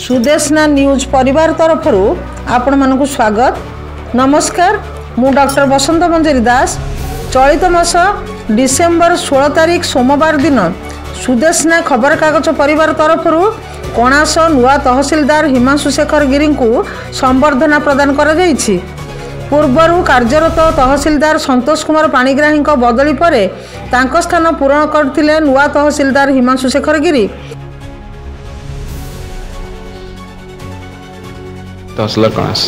Sudeshna news परिवार तरफ आपण मानक स्वागत। नमस्कार, मु डॉक्टर बसंत मंजरी दास। चलित मास डिसेम्बर 16 तारिख सोमवार दिन सुदेशना खबर कागज परिवार तरफ कणास नुआ तहसीलदार हिमांशु शेखर गिरी को संबर्धना प्रदान कर पूर्वर कार्यरत तहसीलदार संतोष कुमार पाणिग्राही बदली पर स्थान पूरण करथिले नुआ तहसीलदार हिमांशु शेखर गिरी। तहसीलदार कणास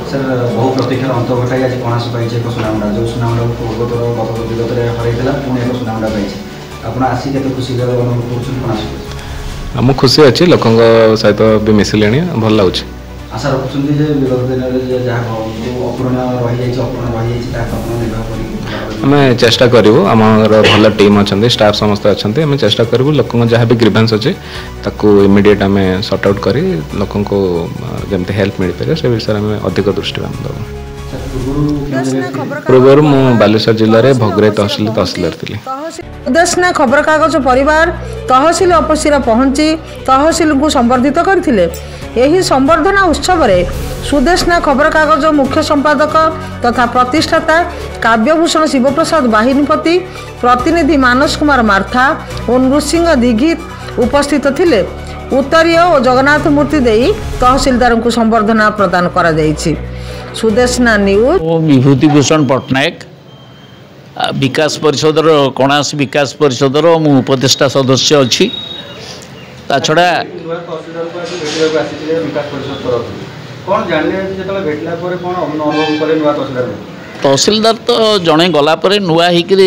सर बहु प्रतीक्षार अंत घटाई आज कणास पाई सुनामुडा जो सुनामुडा पूर्वतर गत विगत हरईला पुणी एक सुनामुडा पाई आप आसी के खुशी अनुभव कर मुझे खुशी अच्छी लोक सहित भी मिसिले भल लगुच। आशा रखुं विगत दिन जहाँ अपूर्ण रही आम चेष्टा करूँ आम भल टीम अच्छा स्टाफ समस्त अच्छा आम चेष्टा करूँ लोक जहाँ भी ग्रीवेंस अच्छे इमिडिएट आम सॉर्ट आउट कर लोक जमी हेल्प मिल पारे से विषय में अधिक दृष्टिपात देव। पूर्व मु बालेश्वर जिले में भोगरे तहसीलदार थी। सुदेशना खबर कागज परिवार तहसील ऑफिस पहुंची तहसील को संबर्धित करथिले। यही संबर्धना उत्सव रे सुदेशना खबर कागज मुख्य संपादक तथा प्रतिष्ठाता काव्यभूषण शिवप्रसाद बाहिनीपति प्रतिनिधि मानस कुमार मार्था और नृसिंह दीघित उपस्थित थिले। उत्तरीय और जगन्नाथ मूर्ति देई तहसीलदार को संबर्धना प्रदान करा जायछि। सुदेशना न्यूज विभूति भूषण पट्टनायक विकास परिषद कणास विकास परिषद मु उपदेष्टा सदस्य अच्छी ता छड़ा तहसीलदार तो जड़े गलापर नुआ होकर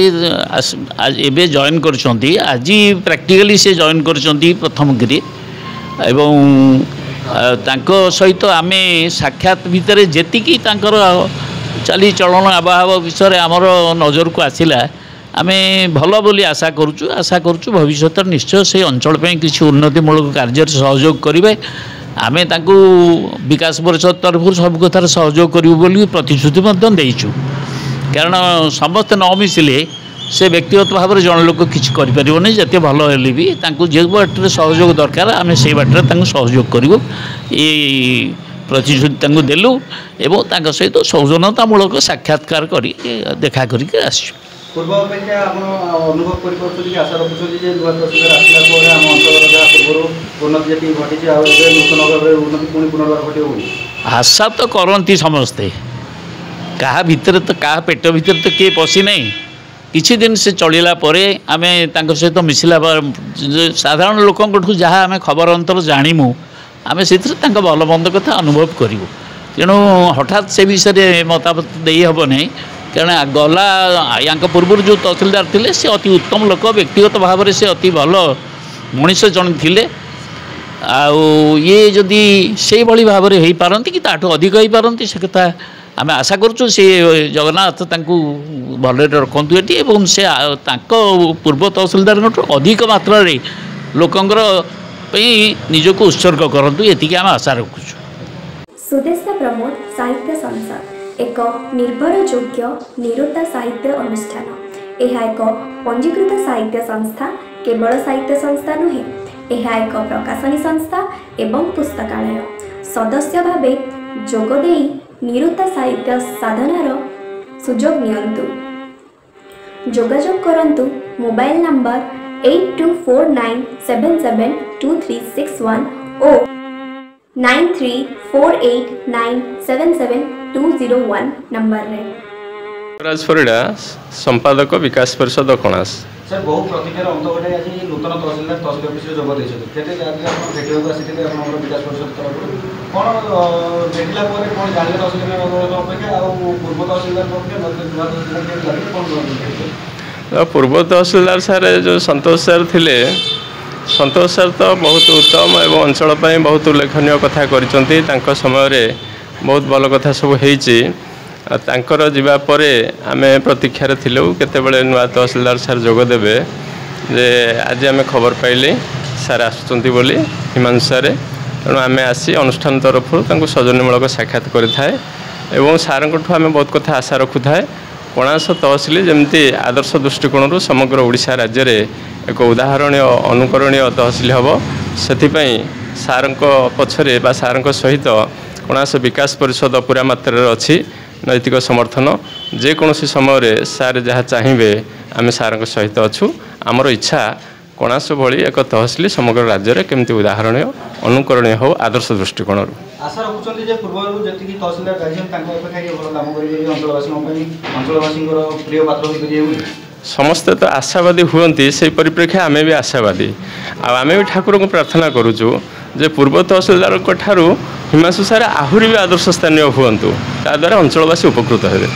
जॉइन कर आज प्रैक्टिकली से जॉइन कर प्रथम गिरी एवं सहित आम साक्षात भितर जी चली चलन आबहाव विषय आमर नजर को आसला आम भल बोली आशा करुचु भविष्य निश्चय से अंचल किसी उन्नतिमूलक कार्य सहयोग करेंगे। आम विकास परिषद तरफ सब कथार सहयोग करूँ प्रतिश्रुति देचु कारण समस्त न मिसिले से व्यक्तिगत भाव में जन लोक किसी करें जिते भल हेल्ले भी जो बाटर सहयोग दरकार आम से बाटर सहयोग करूँ ये प्रतिश्रुति देलु एवं सहित सौजन्यतामूलक साक्षात्कार कर देखा करके आसु। पूर्व अपेक्षा अनुभव कर आशा रखुं नुआ तहसीलदार आसला आम अंचल पूर्व उन्नति जी घटी नूतन भाव उन्नति पुणी पुनर्वार घटे आशा तो करती समस्ते क्या भितर तो क्या पेट भितर तो किए पशि ना किछि दिन से चलला आम सहित मिसिला साधारण लोक जहाँ आम खबर अंतर जानमु आम से भल मंद कथा अनुभव करूँ तेणु हठात से विषय मतामत दे हे ना कारण गला या पूर्व जो तहसीलदार थे से अति उत्तम लोक व्यक्तिगत भाव में से अति भल मनीष जन थे ये जदि से भाई भाव में हो पारती कि ताठू अधिक हो पारती से कथा आम आशा करुँ से जगन्नाथ भल रखु ये से पूर्व तहसीलदार अधिक मात्रा लोकंर निजक उत्सर्ग करूँ ये आम आशा रखुँ। सुदेशना प्रमोद साहित्य संस्था एक निर्भरयोग्य निरुता साहित्य अनुष्ठान। यह एक पंजीकृत साहित्य संस्था केवल साहित्य संस्था नुहे यह एक प्रकाशनी संस्था एवं पुस्तकालय। सदस्य भावे जोगदे निरुता साहित्य साधनार सुजोग नियंतु। जोगाजोग करंतु मोबाइल नंबर 8249772361 और 9348977201 नंबर रे। राजपरिडा संपादक विकास परिषद कणास। सर बहु प्रतीक्षार अंत घटाई आज नूतन तहसीलदार तहसील ऑफिस जोग देते भेटा आसी विकास परिषद तरफ कौन भेटला कौन जानले तहसीलदार अपेक्षा पूर्व तहसीलदार पूर्व तहसीलदार सार जो संतोष सर थे संतोष सर तो बहुत उत्तम एवं अंचल बहुत उल्लेखनीय कथा कर समय बहुत भल कथा सब होकर जावापर आम प्रतीक्षार थिलु केतेबेले नुआ तहसीलदार सार जोगदेवे जे आज आम खबर पाइले सार आसुचंती बोली हिमांशु सार तेणु आम आसी अनुष्ठान तरफ सौजन्यमूलक साक्षात करें एवं सार आम बहुत कथा आशा रखु थाए कणास तहसील जमती आदर्श दृष्टिकोण समग्र ओडिशा राज्य रे एक उदाहरणीय अनुकरणीय तहसील हम से ସାର୍ଙ୍କ ପଛରେ ବା ସାର୍ଙ୍କ ସହିତ କଣାସ ବିକାଶ ପରିଷଦ ପୁରା ମାତ୍ରାରେ ଅଛି ନୈତିକ ସମର୍ଥନ। ଯେକୌଣସି ସମୟରେ ସାର୍ ଯାହା ଚାହିଁବେ ଆମେ ସାର୍ଙ୍କ ସହିତ ଅଛୁ। ଆମର ଇଚ୍ଛା କଣାସ ଭଳି ଏକ ତହସିଲ ସମଗ୍ର ରାଜ୍ୟରେ କେମିତି ଉଦାହରଣୀୟ ଅନୁକରଣୀୟ ହେଉ ଆଦର୍ଶ ଦୃଷ୍ଟିକୋଣରୁ। ଆଶା ରଖୁଛନ୍ତି ଯେ ପୂର୍ବରୁ ଯେତିକି ତହସିଲଦାର ଯାଇଛନ୍ତି ତାଙ୍କ ଅପେକ୍ଷା କିଏ ଭଲ କାମ କରିବେ ଅଞ୍ଚଳବାସୀଙ୍କ ପାଇଁ, ଅଞ୍ଚଳବାସୀଙ୍କର ପ୍ରିୟ ପାତ୍ର ହୋଇପାରିବେ ବୋଲି ସମସ୍ତେ ତ ଆଶାବାଦୀ ହୁଅନ୍ତି। ସେହି ପରିପ୍ରେକ୍ଷୀରେ ଆମେ ବି ଆଶାବାଦୀ। ଆଉ ଆମେ ବି ଠାକୁରଙ୍କୁ ପ୍ରାର୍ଥନା କରୁଛୁ ଯେ ପୂର୍ବ ତହସିଲଦାରଙ୍କ ଠାରୁ ହିମାଂଶୁ ସାର୍ ଆହୁରି ବି ଆଦର୍ଶ ସ୍ଥାନୀୟ ହୁଅନ୍ତୁ, ତାଦ୍ୱାରା ଅଞ୍ଚଳବାସୀ ଉପକୃତ ହେବେ।